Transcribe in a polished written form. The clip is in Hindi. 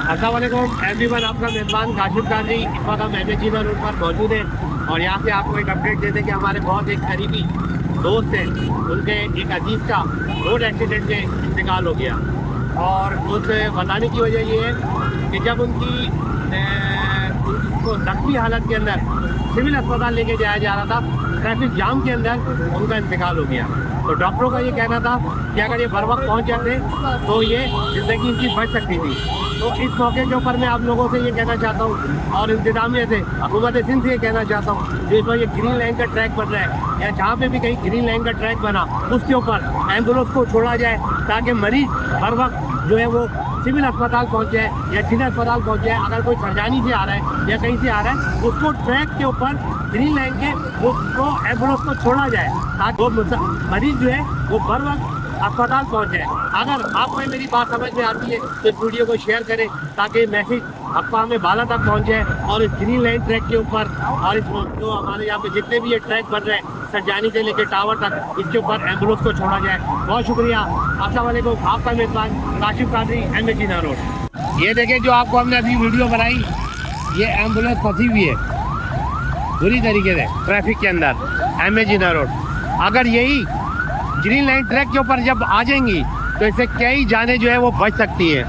अस्सलाम वालेकुम एवरीवन, आपका मेज़बान काशिफ कादरी इस वक्त हम MAG रोड पर मौजूद हैं और यहाँ से आपको एक अपडेट देते हैं कि हमारे बहुत एक करीबी दोस्त हैं, उनके एक अजीज़ का रोड एक्सीडेंट में इंतकाल हो गया। और उस बताने की वजह ये है कि जब उनको जख्मी हालत के अंदर सिविल अस्पताल लेके जाया जा रहा था, ट्रैफिक जाम के अंदर उनका इंतकाल हो गया। तो डॉक्टरों का ये कहना था कि अगर ये बर वक्त पहुँच जाते तो ये ज़िंदगी इनकी बच सकती थी। तो इस मौके के ऊपर मैं आप लोगों से ये कहना चाहता हूँ और इंतजामिया से, हुकूमत सिंध से ये कहना चाहता हूँ जो इस बार ये ग्रीन लाइन का ट्रैक बन रहा है या जहाँ पे भी कहीं ग्रीन लाइन का ट्रैक बना उसके ऊपर एम्बुलेंस को छोड़ा जाए ताकि मरीज हर वक्त जो है वो सिविल अस्पताल पहुँच जाए या जिला अस्पताल पहुँच जाए। अगर कोई सरजानी से आ रहा है या कहीं से आ रहा है उसको ट्रैक के ऊपर ग्रीन लाइन के उसको एम्बुलेंस को छोड़ा जाए ताकि वो मरीज जो है वो बर वक्त अस्पताल पहुँच जाए। अगर आपको मेरी बात समझ में आती है तो इस वीडियो को शेयर करें ताकि मैसेज अफ़वाह में बाला तक पहुँच जाए और इस ग्रीन लाइन ट्रैक के ऊपर और इस जो हमारे यहाँ पे जितने भी ये ट्रैक बन रहे हैं सरजानी से लेकर टावर तक इसके ऊपर एम्बुलेंस को छोड़ा जाए। बहुत शुक्रिया। अस्सलाम वालेकुम, आपका मेज़बान काशिफ कादरी, MAG रोड। ये देखें जो आपको हमने अभी वीडियो बनाई, ये एम्बुलेंस फंसी हुई है बुरी तरीके से ट्रैफिक के अंदर MAG रोड। अगर यही ग्रीन लाइन ट्रैक के ऊपर जब आ जाएंगी तो इससे कई जानें जो है वो बच सकती हैं।